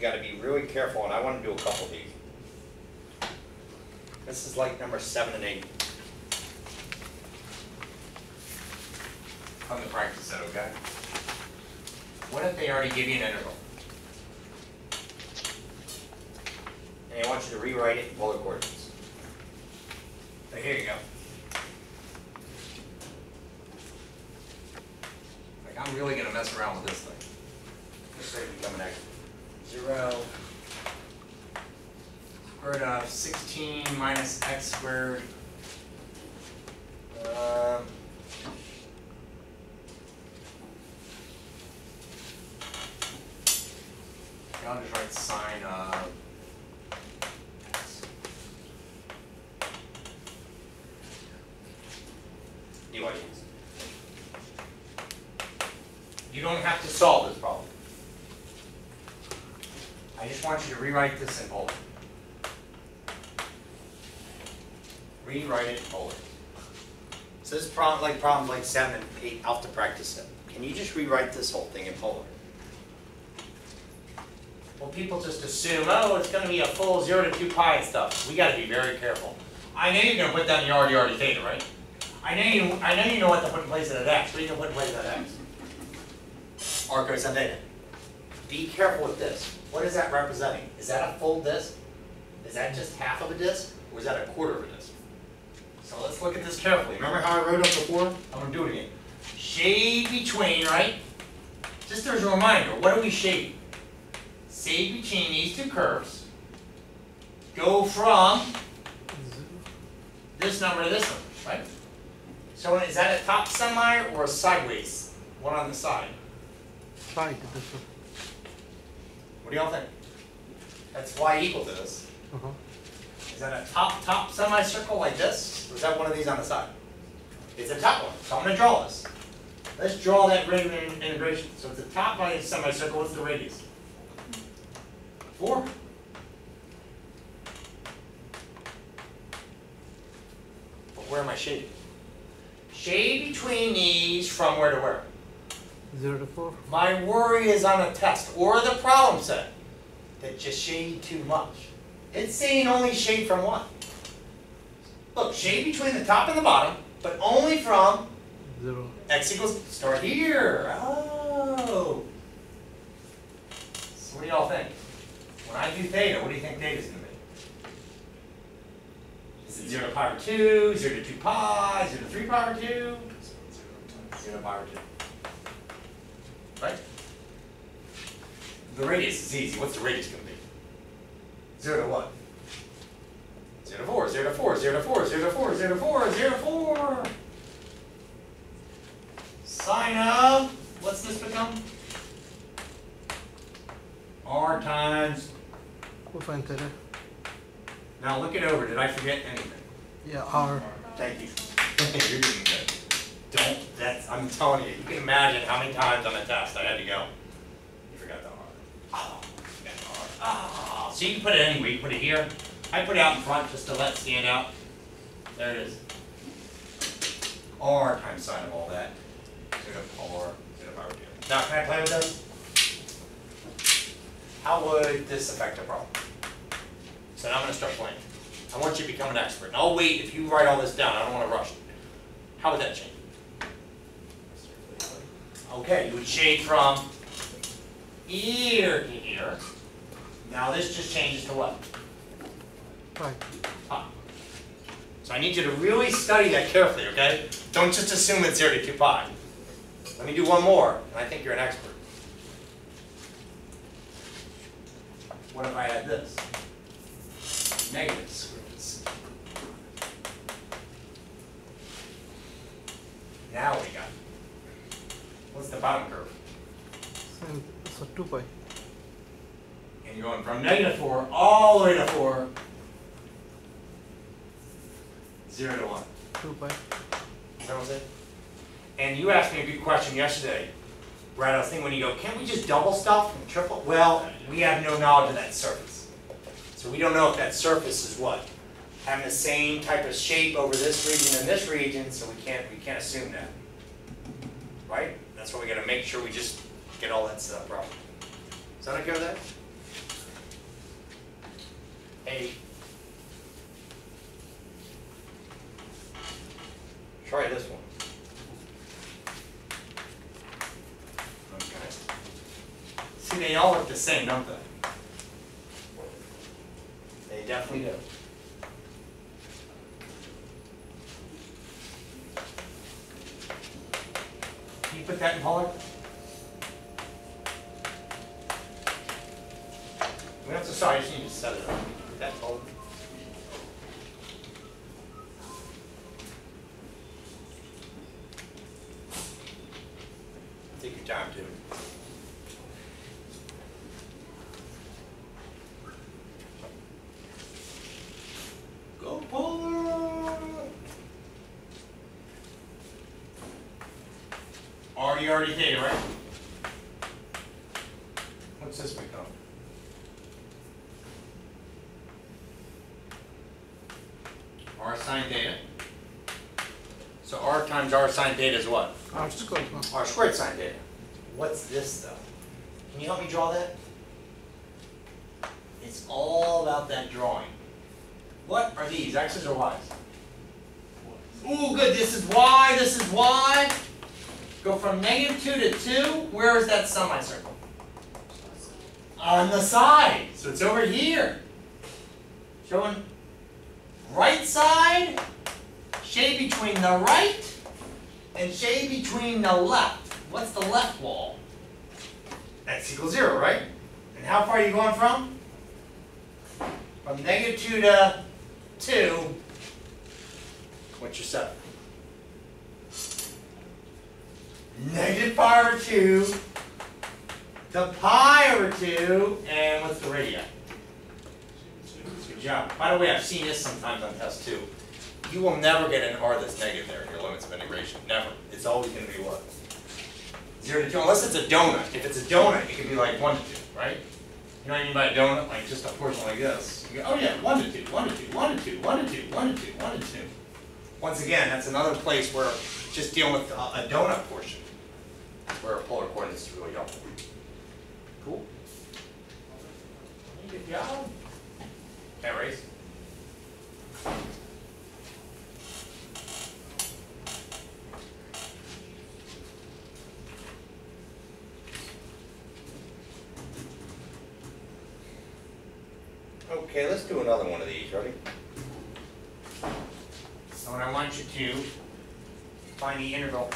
we got to be really careful, and I want to do a couple of these. This is like number 7 and 8. From the practice set, okay? What if they already give you an integral? And I want you to rewrite it in polar coordinates. So here you go. Like, I'm really going to mess around with this thing. Just so you become an expert. 0 square root of 16 minus x squared. I'll just write sine of x. dy dx. You don't have to solve this problem. I just want you to rewrite this in polar. Rewrite it in polar. So this is problem like 7 and 8 off the practice set. Can you just rewrite this whole thing in polar? Well, people just assume, oh, it's going to be a full 0 to 2 pi and stuff. We got to be very careful. I know you're going to put down your already theta, right? I know you know what to put in place of that x. What are you going to put in place of that x? R cosine theta. Be careful with this. What is that representing? Is that a full disk? Is that just half of a disk? Or is that a quarter of a disk? So let's look at this carefully. Remember how I wrote it before? I'm going to do it again. Shade between, right? Just as a reminder, what are we shading? Shade between these two curves. Go from this number to this number, right? So is that a top semi or a sideways? One on the side? Side, this one. What do y'all think? That's y equal to this. Is that a top semicircle like this? Or is that one of these on the side? It's a top one, so I'm going to draw this. Let's draw that radius integration. So it's a top by a semicircle. What's the radius? 4. But where am I shading? Shade between these from where to where? 0 to 4. My worry is on a test or the problem set that just shade too much. It's saying only shade from what? Look, shade between the top and the bottom, but only from 0. X equals, start here. Oh. So what do y'all think? When I do theta, what do you think theta is going to be? Is it 0 to pi over 2, 0 to 2 pi, 0 to 3 pi over 2? 0 to pi over 2. Right? The radius is easy. What's the radius going to be? 0 to what? 0 to 4, 0 to 4, 0 to 4, 0 to 4, 0 to 4, 0 to 4. Sine of, what's this become? R times. Cosine theta. Now look it over. Did I forget anything? Yeah, R. Thank you. You're doing good. I'm telling you, you can imagine how many times on a test I had to go. You forgot the R. Oh, you forgot the R. Oh. So you can put it anywhere. You can put it here. I put it out in front just to let it stand out. There it is. R times sine of all that. 0 to 4, 0 to power 2. Now, can I play with those? How would this affect the problem? So now I'm going to start playing. I want you to become an expert. And I'll wait if you write all this down. I don't want to rush it. How would that change? Okay, you would shade from here to here. Now this just changes to what? Pi. Pi. So I need you to really study that carefully, okay? Don't just assume it's 0 to 2 pi. Let me do one more, and I think you're an expert. What if I had this? Negatives. Now what do you got? What's the bottom curve? So 2 pi. And you're going from -4 all the way to 4. 0 to 1. 2 pi. Is that what I'm saying? And you asked me a good question yesterday. Brad, I was thinking when you go, can't we just double stuff and triple? Well, we have no knowledge of that surface. So we don't know if that surface is what? Having the same type of shape over this region and this region, so we can't assume that. Right? That's why we gotta make sure we just get all that stuff right. Is that okay with that? Hey. Try this one. Okay. See, they all look the same, don't they? They definitely do. Can you put that in color? We don't have to, sorry, I just need to set it up. Put that in color. Take your time, too. Go Polar! Already theta, right? What's this become? R sine theta. So R times R sine theta is what? R squared. R squared sine theta. What's this stuff? Can you help me draw that? It's all about that drawing. What are these, X's or Y's? Ooh, good, this is Y, this is Y. Go from -2 to 2, where is that semicircle? On the side, so it's over here. Showing right side, shade between the right, and shade between the left. What's the left wall? X equals 0, right? And how far are you going from? From -2 to 2, what's your 7? -pi/2 to pi/2, and what's the radii? Good job. By the way, I've seen this sometimes on test 2. You will never get an R that's negative there in your limits of integration. Never. It's always going to be what? 0 to 2, unless it's a donut. If it's a donut, it could be like 1 to 2, right? You know what I mean by a donut? Like just a portion like this. You go, oh yeah, 1 to 2, 1 to 2, 1 to 2, 1 to 2, 1 to 2, 1 to 2. Once again, that's another place where just dealing with a donut portion where polar coordinates is really helpful. Cool. Good job. Can't raise. Okay, let's do another one of these. Ready? So what I want you to find the integral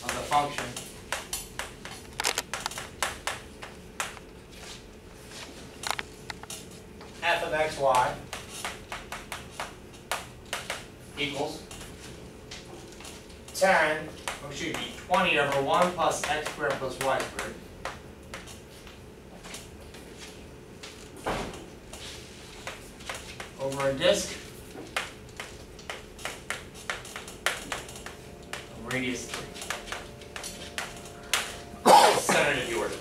of the function f of xy equals 10, or excuse me, 20 over 1 plus x squared plus y squared over a disk of radius 3. Center of the order.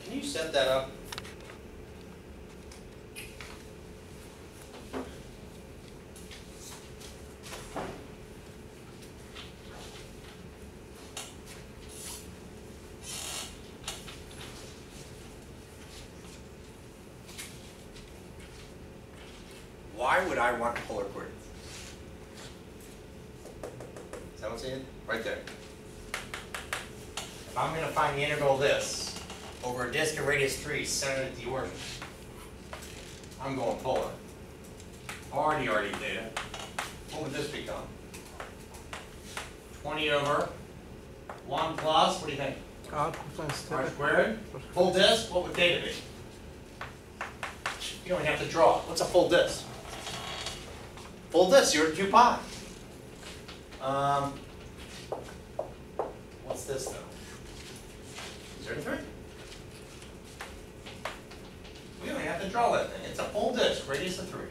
Can you set that up? Why would I want polar coordinates? Is that what's in it? Right there. If I'm going to find the integral of this over a disk of radius 3 centered at the origin, I'm going polar. Already theta. What would this become? 20 over 1 plus, what do you think? R times R theta. squared. Full disk, what would theta be? You don't even have to draw it. What's a full disk? Full disk, 0 to 2 pi. What's this though? 0 to 3. We don't even have to draw that thing. It's a full disk, radius of 3.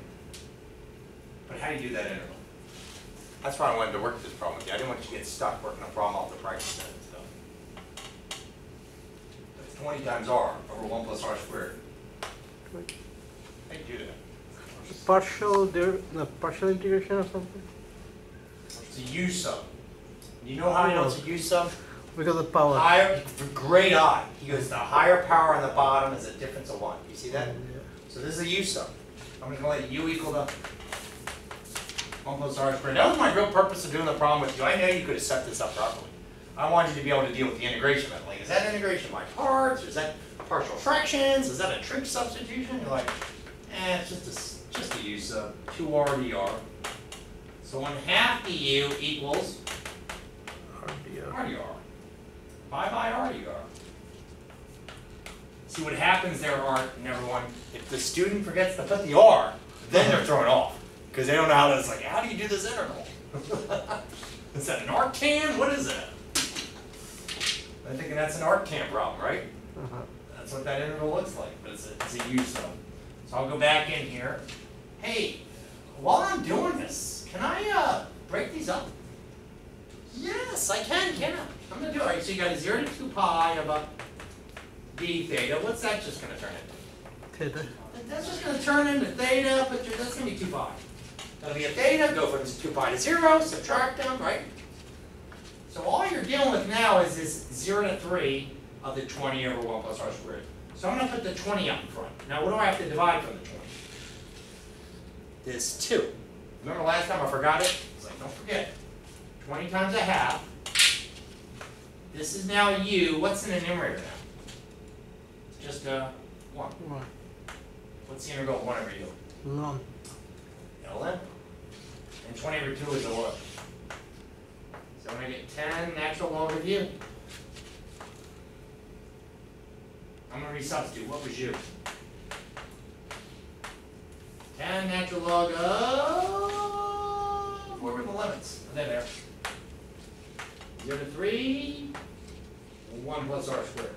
But how do you do that integral? That's why I wanted to work this problem with you. I didn't want you to get stuck working a problem off the practice set and stuff. It's 20 times r over 1 plus r squared. How do you do that? Partial integration or something? It's a u sub. You know how you know it's a u sub? Because of power. Higher, great eye. He goes, the higher power on the bottom is a difference of 1. You see that? Yeah. So this is a u sub. I'm going to let u equal to 1 plus r squared. That was my real purpose of doing the problem with you. I know you could have set this up properly. I wanted you to be able to deal with the integration method. Like, is that integration by parts? Or is that partial fractions? Is that a trig substitution? You're like, it's just a u sub. 2r dr. So 1/2 du equals r dr. Pi by r dr. See what happens there, Art and everyone, if the student forgets to put the r, then they're thrown off. Because they don't know how to, it's like, how do you do this integral? Is that an arctan? What is that? I'm thinking that's an arctan problem, right? That's what that integral looks like, but it's a u sub. So I'll go back in here. Hey, while I'm doing this, can I break these up? Yes, I can I? I'm going to do it. All right, so you got a 0 to 2 pi of a d theta. What's that just going to turn into? Theta. That's just going to turn into theta, but that's going to be 2 pi. That'll be a theta, go from 2 pi to 0, subtract them, right? So all you're dealing with now is this 0 to 3 of the 20 over 1 plus r squared. So I'm going to put the 20 up in front. Now what do I have to divide from the 20? This 2. Remember last time I forgot it? It's like, don't forget. 20 times 1/2. This is now u. What's in the numerator now? Just 1. 1. What's the integral of 1 over u? None. ln. And 20 over 2 is a what? So I'm going to get 10 natural log of u. I'm going to resubstitute. What was u? 10 natural log of... Where were the limits? Are they there? 0 to 3, 1 plus r squared.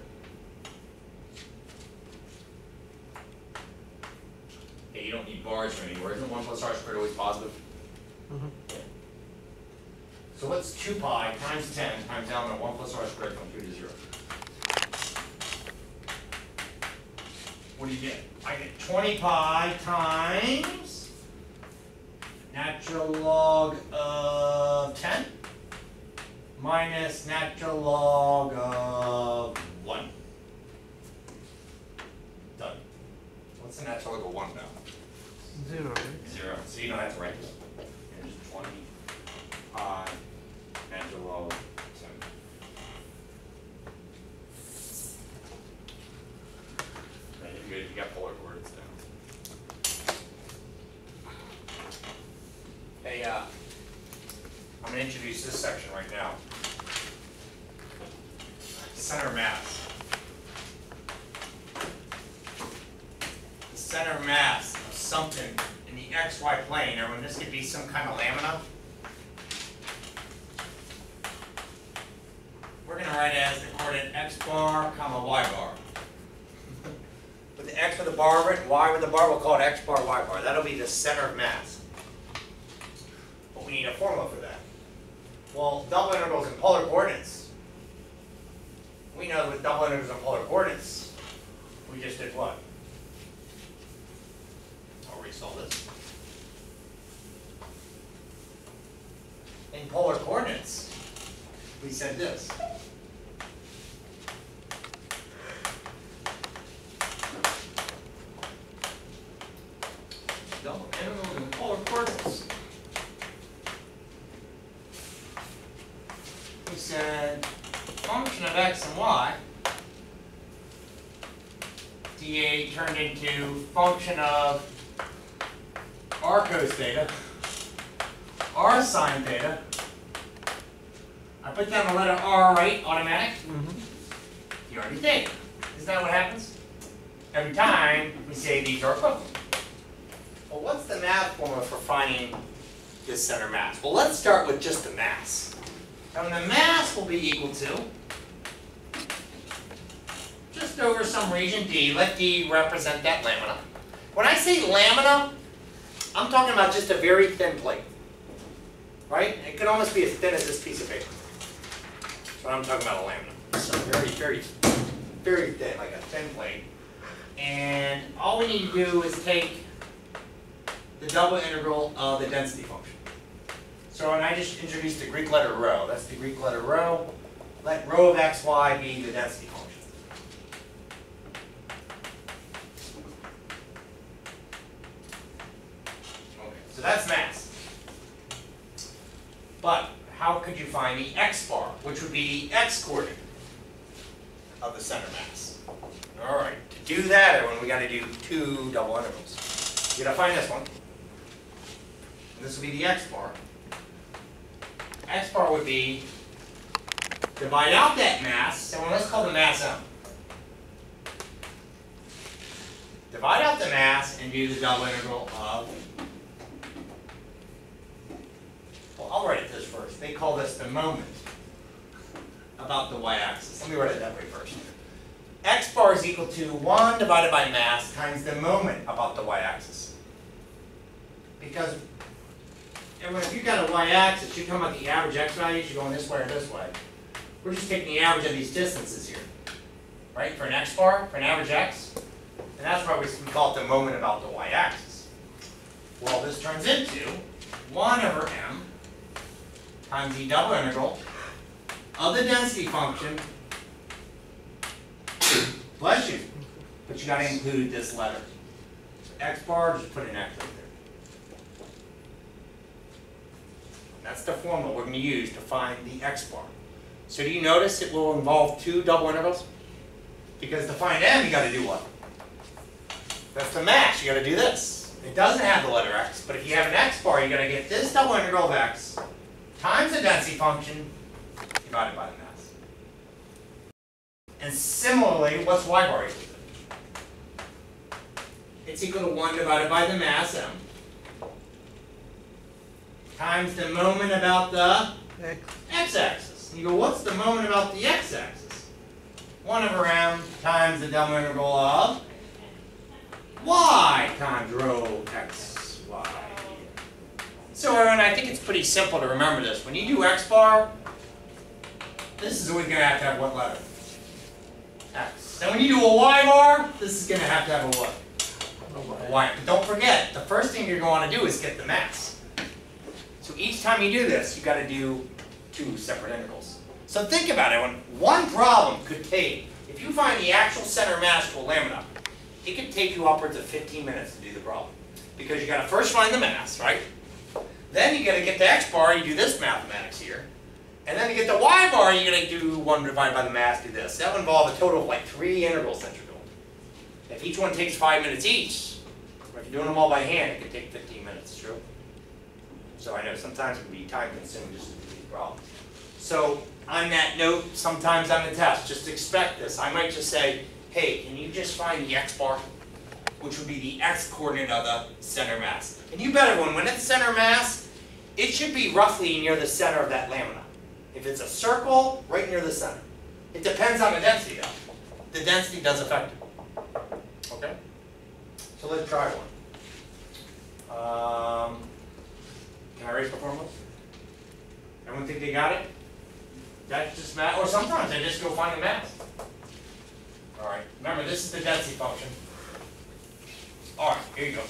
Hey, you don't need bars for anywhere. Isn't 1 plus r squared always positive? Yeah. So what's 2 pi times 10 times down to 1 plus r squared from 2 to 0? What do you get? I get 20 pi times natural log of 10 minus natural log of 1. Done. What's the natural log of 1 now? 0, right? 0. So you don't have to write this. Here's 20 pi natural log of 10. Right, you got polar coordinates now. Hey, I'm going to introduce this section right now. Center of mass. The center of mass of something in the xy plane. Everyone, this could be some kind of lamina. We're going to write it as the coordinate x bar, comma y bar. With the x with a bar over it and y with a bar, we'll call it x bar, y bar. That'll be the center of mass. But we need a formula for that. Well, double integrals in polar coordinates. We know that with double integrals in polar coordinates, we just did what? I'll resolve this. In polar coordinates, we said this. Double integrals in polar coordinates. We said function of x and y, dA turned into function of r cos theta, r sine theta. I put down the letter r, right? Automatic? You already did. Isn't that what happens? Every time we say these are equivalent. Well, what's the math formula for finding this center mass? Well, let's start with just the mass. And the mass will be equal to just over some region D. Let D represent that lamina. When I say lamina, I'm talking about just a very thin plate. right? It could almost be as thin as this piece of paper. That's what I'm talking about, a lambda. So very, very, very thin, like a thin plate. And all we need to do is take the double integral of the density function. So, and I just introduced the Greek letter rho. That's the Greek letter rho. Let rho of xy be the density function. Okay, so that's mass. But how could you find the x bar, which would be the x coordinate of the center mass? All right, to do that, everyone, we got to do two double integrals. You got to find this one. And this will be the x bar. X bar would be divide out that mass, so let's call the mass m. Divide out the mass and do the double integral of, well, I'll write it this first. They call this the moment about the y-axis. Let me write it that way first. X bar is equal to 1 divided by mass times the moment about the y-axis. Because if you've got a y-axis, you're talking about the average x values, you're going this way or this way. We're just taking the average of these distances here, right? For an x bar, for an average x. And that's why we call it the moment about the y-axis. Well, this turns into 1 over m times the double integral of the density function. Bless you. But you got to include this letter. So x bar, just put an x right there. That's the formula we're going to use to find the x bar. So do you notice it will involve two double integrals? Because to find m, you got to do what? That's the mass. You got to do this. It doesn't have the letter x, but if you have an x bar, you got to get this double integral of x times the density function divided by the mass. And similarly, what's y bar equal to? It's equal to 1 divided by the mass m times the moment about the x-axis. You go, what's the moment about the x-axis? 1 over m times the double integral of y times rho x, y. So everyone, I think it's pretty simple to remember this. When you do x bar, this is always going to have what letter? X. And when you do a y bar, this is going to have a what? A y. But don't forget, the first thing you're going to do is get the mass. So each time you do this, you've got to do two separate integrals. So think about it. One problem could take, if you find the actual center mass to a lambda, it could take you upwards of 15 minutes to do the problem. Because you got to first find the mass, right? Then you got to get the x bar, you do this mathematics here. And then to get the y bar, you're going to do 1 divided by the mass, do this. That would involve a total of like 3 integrals that you're doing. If each one takes 5 minutes each, or if you're doing them all by hand, it could take 15 minutes, true? So I know sometimes it can be time consuming just to do these problems. So on that note, sometimes on the test, just expect this. I might just say, hey, can you just find the x bar? Which would be the x coordinate of the center mass. And you bet everyone, when it's center mass, it should be roughly near the center of that lamina. If it's a circle, right near the center. It depends on the density though. The density does affect it. Okay? So let's try one. Can I erase the formula? Everyone think they got it? That's just math, or sometimes I just go find the mass. All right, remember this is the density function. All right, here you go.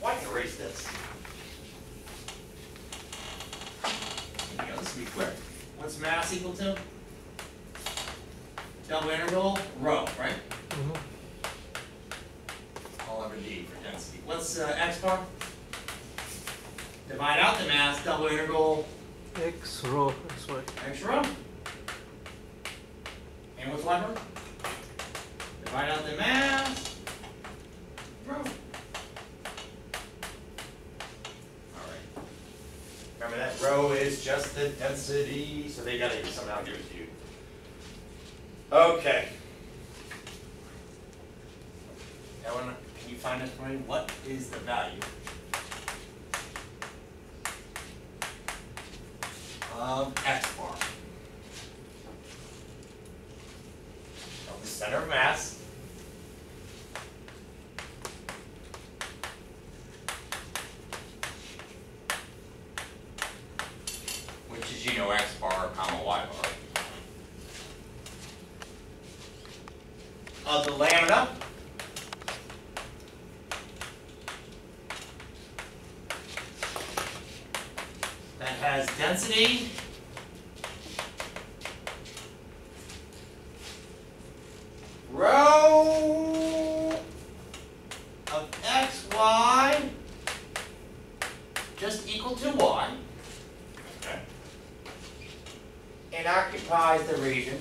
Well, I can erase this. Here you go, this will be quick. What's mass equal to? Double integral, rho, right? All over d for density. What's x bar? Divide out the mass, double integral X rho, that's right. x rho. And what's y bar? Divide out the mass, rho. Alright. Remember that rho is just the density, so they gotta somehow give it to you. Okay. Ellen, can you find this for me? What is the value of x bar of the center of mass of the lambda that has density rho of xy just equal to y, okay, and occupies the region.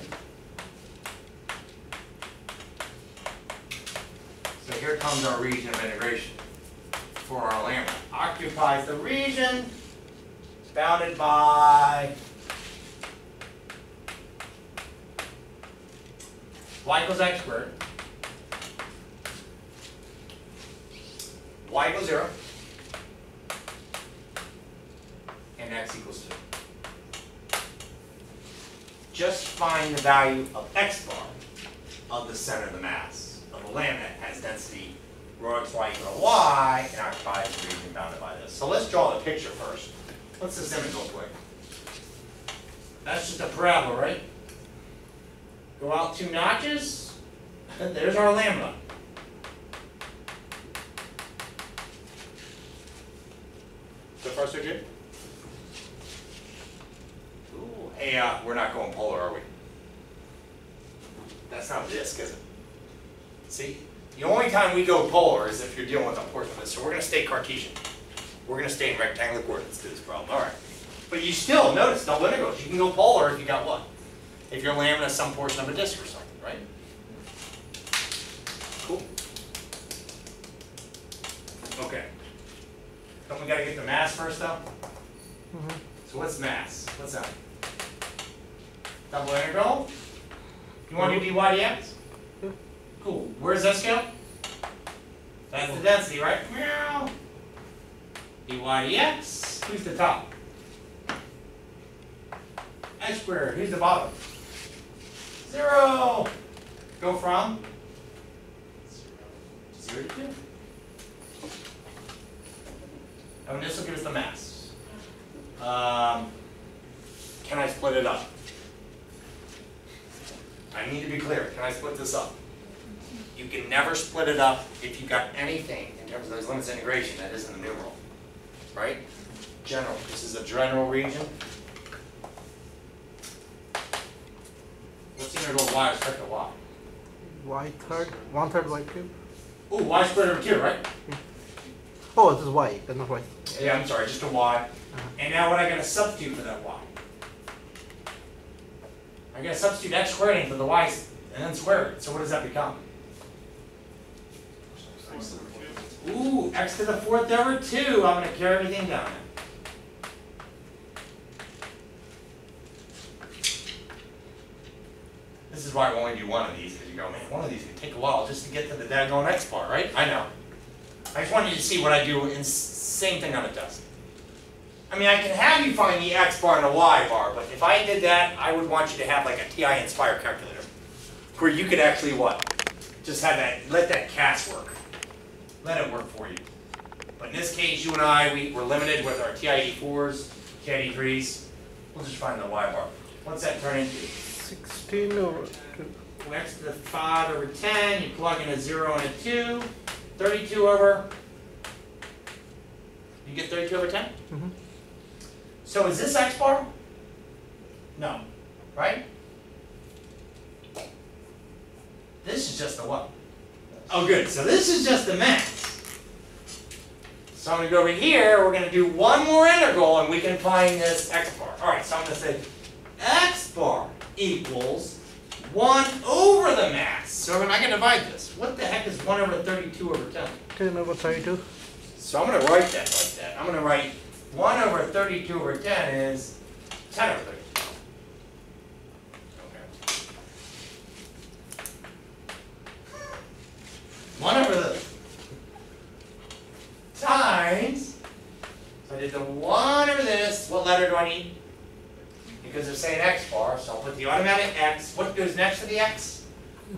So here comes our region of integration for our lambda. Occupies the region bounded by y equals x squared, y equals 0, and x equals 2. Just find the value of x bar of the center of the mass of the lambda that has density rho xy equal to y and occupies the region bounded by this. So let's draw the picture first. What's this image look like? That's just a parabola, right? Go out 2 notches, there's our lambda. So far so good? Ooh, hey, we're not going polar, are we? That's not a disk, is it? See? The only time we go polar is if you're dealing with a portion of this. So we're going to stay Cartesian. We're going to stay in rectangular coordinates to this problem. All right. But you still, notice, double integrals. You can go polar if you got what? If your lambda is some portion of a disk or something, right? Cool. Okay. Don't we got to get the mass first, though? Mm-hmm. So what's mass? What's that? Double integral? You want to do dy dx? Yeah. Cool. Where's this go? That's the density, right? Meow. Dy dx. Who's the top? X squared. Who's the bottom? 0. Go from 0 to 2. And this will give us the mass. Can I split it up? I need to be clear. Can I split this up? You can never split it up if you got anything in terms of those limits of integration that isn't a numeral. Right? General. This is a general region. What's the integral of y with respect to y? Y third, 1/3 y cube. Ooh, y squared over 2, right? Oh, this is y, not y. Yeah, I'm sorry, just a y. And now what I got to substitute for that y? I got to substitute x squared into the y and then square it. So what does that become? Ooh, x to the 4th over 2. I'm going to carry everything down now. This is why I only do one of these, because you go, man, one of these could take a while just to get to the daggone x bar, right? I know. I just wanted you to see what I do in same thing on a test. I mean, I can have you find the x bar and the y bar, but if I did that, I would want you to have like a TI Inspire calculator, where you could actually what? Just have that, let that cast work. Let it work for you. But in this case, you and I, we're limited with our TID4s, TID3s. We'll just find the y bar. What's that turn into? 16 over 2. X to the 5 over 10, you plug in a 0 and a 2. 32 over, you get 32 over 10? Mm-hmm. So is this x bar? No, right? This is just the what? Oh good, so this is just the mass. So I'm going to go over here, we're going to do one more integral and we can find this x bar. Alright, so I'm going to say x bar equals 1 over the mass. So I'm not going to divide this. What the heck is 1 over 32 over 10? 10 over 32. So I'm going to write that like that. I'm going to write 1 over 32 over 10 is 10 over 32. Okay. 1 over the times, so I did the 1 over this. What letter do I need? Because they're saying x bar, so I'll put the automatic x. What goes next to the x?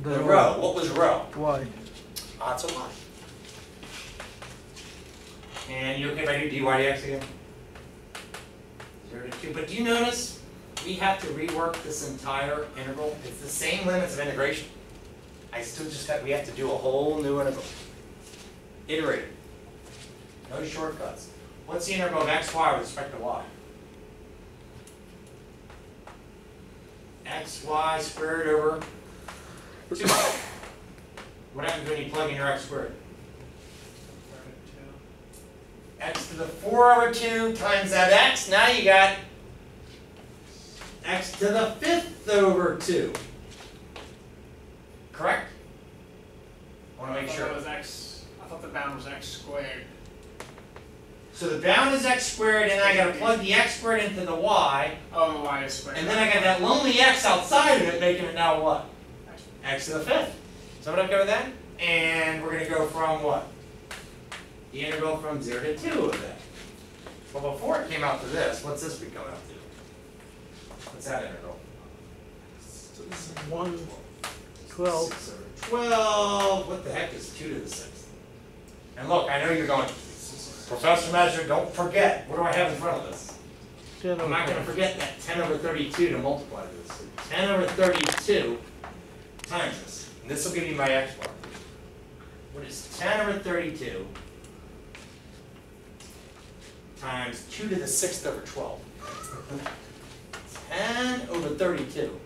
The row. What was row? Y. It's a y. And you okay if I do dy dx again? 0 to 2. But do you notice we have to rework this entire integral? It's the same limits of integration. I still just got, we have to do a whole new integral. Iterate. No shortcuts. What's the integral of x, y with respect to y? xy squared over 2. What happens when you plug in your x squared? X to the 4 over 2 times that x. Now you got x to the 5th over 2. Correct? I want to make sure. It was x. I thought the bound was x squared. So the bound is x squared, and I got to plug the x squared into the y. Oh, the y is squared. And then I got that lonely x outside of it, making it now what? X to the 5th. So what I've got with that? And we're going to go from what? The integral from 0 to 2 of that. Well, before it came out to this, what's this become out to? What's that integral? 1, 12. 6 over 12. What the heck is 2 to the 6th? And look, I know you're going, Professor Measure, don't forget. What do I have in front of this? 10 I'm not going to forget that 10 over 32 to multiply this. 10 over 32 times this. And this will give you my x bar. What is 10 over 32 times 2 to the 6th over 12? 10 over 32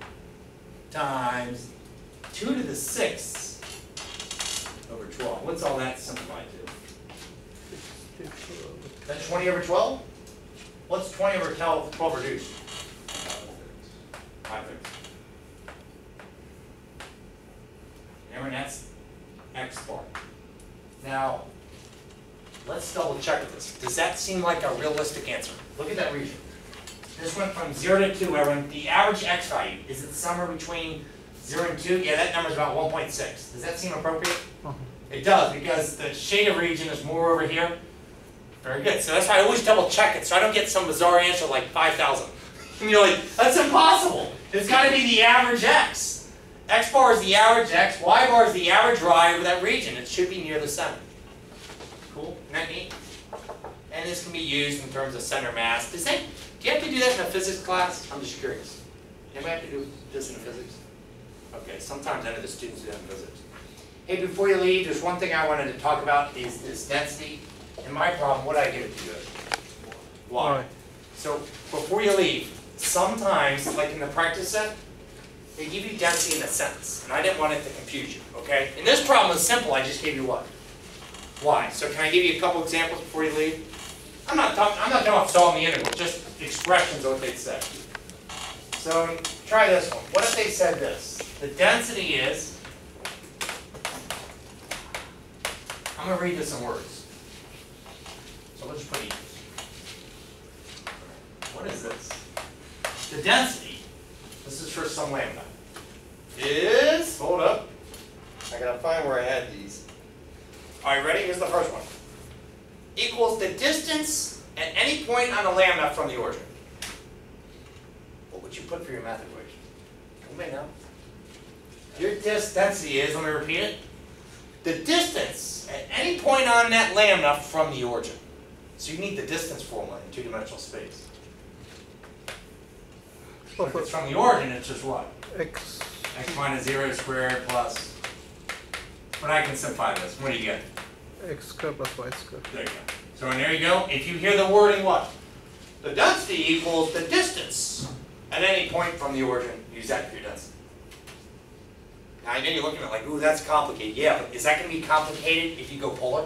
times 2 to the 6th over 12. What's all that simplified to? That's 20 over 12? What's 20 over 12 reduced? 5/3. Remember, that's x bar. Now, let's double check this. Does that seem like a realistic answer? Look at that region. This went from 0 to 2. Everyone, the average x value, is it somewhere between 0 and 2? Yeah, that number's about 1.6. Does that seem appropriate? It does, because the shaded region is more over here. Very good. So that's why I always double check it, so I don't get some bizarre answer like 5,000. And you're like, that's impossible. It's got to be the average x. X bar is the average x, y bar is the average y over that region. It should be near the center. Cool? Isn't that neat? And this can be used in terms of center mass. Do you have to do that in a physics class? I'm just curious. Anybody have to do this in physics? Okay, sometimes I know the students do that in physics. Hey, before you leave, there's one thing I wanted to talk about is this density. And my problem, what I give it to you? Why? So before you leave, sometimes, like in the practice set, they give you density in a sentence, and I didn't want it to confuse you, okay? And this problem is simple, I just gave you what? Why? So can I give you a couple examples before you leave? I'm not talking about solving the integral, just expressions of what they'd say. So try this one. What if they said this? The density is, I'm going to read this in words. So let's put equals. What is this? The density, this is for some lambda, is, hold up, I gotta find where I had these. Alright, ready? Here's the first one. Equals the distance at any point on the lambda from the origin. What would you put for your math equation? Anybody know? Your density is, let me repeat it, the distance at any point on that lambda from the origin. So you need the distance formula in two-dimensional space. If it's from the origin, it's just what? X Minus 0 squared plus. But I can simplify this. What do you get? x squared plus y squared. There you go. So and there you go. If you hear the wording what? The density equals the distance at any point from the origin. Use that for your density. Now I know you're looking at it like, ooh, that's complicated. Yeah, but is that going to be complicated if you go polar?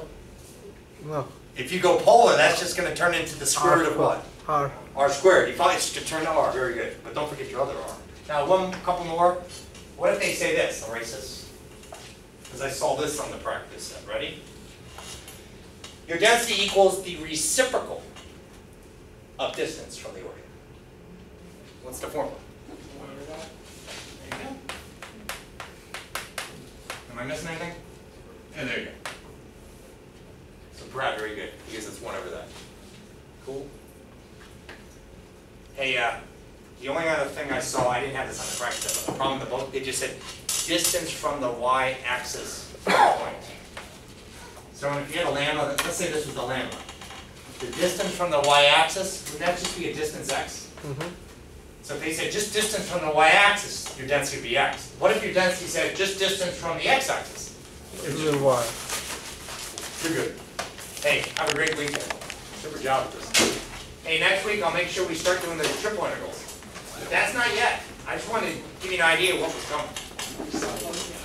No. If you go polar, that's just going to turn into the square root of what? R. R squared. You probably should turn to R. Very good. But don't forget your other R. Now, couple more. What if they say this? I'll erase this. Because I saw this on the practice set. Ready? Your density equals the reciprocal of distance from the origin. What's the formula? There you go. Am I missing anything? Yeah, there you go. So Brad, very good, because it's 1 over that. Cool? Hey, the only other thing I saw, I didn't have this on the practice, but the problem with the book, they just said distance from the y-axis point. So if you had a lambda, let's say this was the lambda. The distance from the y-axis, would that just be a distance x? Mm-hmm. So if they said just distance from the y-axis, your density would be x. What if your density said just distance from the x-axis? It will Y. You're good. Hey, have a great weekend. Super job with this. Hey, next week I'll make sure we start doing the triple integrals. But that's not yet. I just wanted to give you an idea of what was coming.